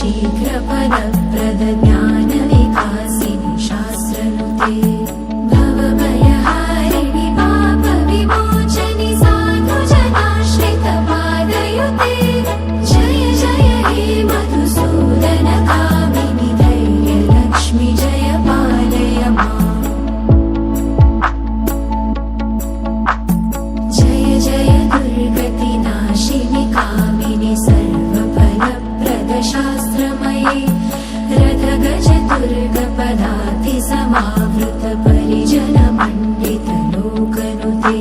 शीघ्रफलप्रद ज्ञानविकासिनि शास्त्रनुते भवभयहारिणि पापविमोचनि साधुजनाश्रितपादयुते जय जय हे मधुसूदनकामिनि धैर्यलक्ष्मि जय पालय माम् जय जय दुर्गतिनाशिनि कामिनि सर्वफलप्रद शास्त्रमये रथगजदुर्गपदाति समावृत परिजनमण्डित लोकनुते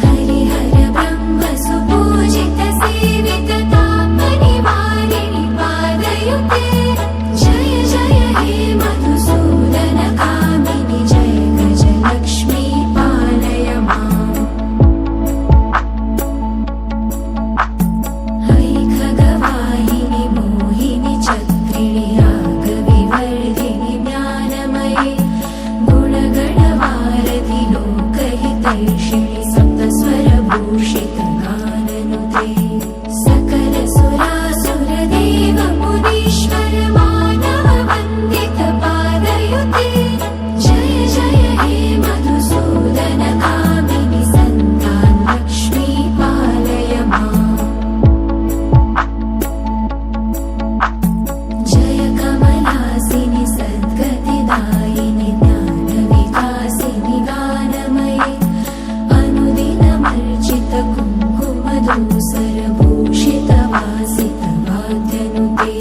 हरिहर ब्रह्म सुपूजित सेवित तापनिवारिणि पादयुते जय जय हे मधुसूदनकामिनि जय गजलक्ष्मी पालय माम् खगवाहिनि मोहिनि चक्रिणि रागविवर्धिनि ज्ञानमये गुणगणवारधि लोकहितैषिणि सप्तस्वरभूषित गाननुते सकलसुरासुरदेव मुनीश्वर मानव वन्दित पादयुते जय जय हे मधुसूदनकामिनि सन्तानलक्ष्मी पालय माम् जय कमलासिनि सद्गतिदायिनि ज्ञानविकासिनि गानमये अनुदिनमर्चित कुङ्कुमधूसरभूषित वासित वाद्यनुते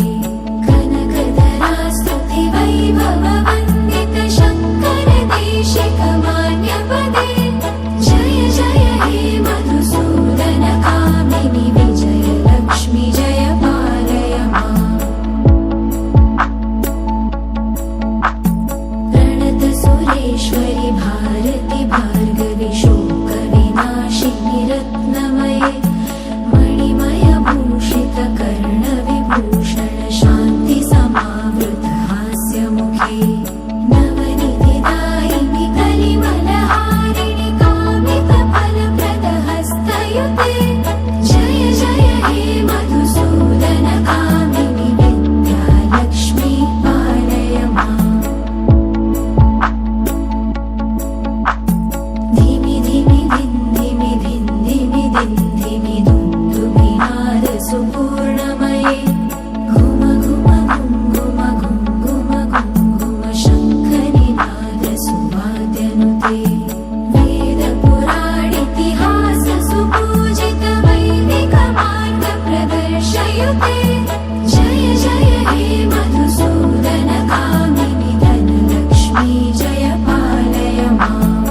कनकधरास्तुति वैभववन्दित शङ्कर देशिक मान्यपदे जय जय हे मधुसूदनकामिनि विजयलक्ष्मि जय पालय माम् प्रणतसुरेश्वरि भारति भार्गवि शोकविनाशिनि रत्नमये मणिमयभूषित कर्णविभूषण शान्ति समावृत हास्यमुखे नवनिधिदायिनि कलिमलहारिणि कामितफलप्रद हस्तयुते जय जय हे मधुसूदनकामिनि विद्यालक्ष्मी पालय माम् धिमि धिमि धिन्धिमि धिन्धिमि धिन्धिमि दुन्दुभिनाद सुपूर्णमये घुम घुम घुङ्घुम घुङ्घुम घुङ्घुम शङ्खनिनाद सुवाद्यनुते वेदपुराणितिहास सुपूजित वैदिक मार्ग प्रदर्शयुते जय जय हे मधुसूदनकामिनि धनलक्ष्मी जय पालय माम्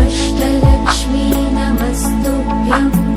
अष्टलक्ष्मी नमस्तुभ्यम्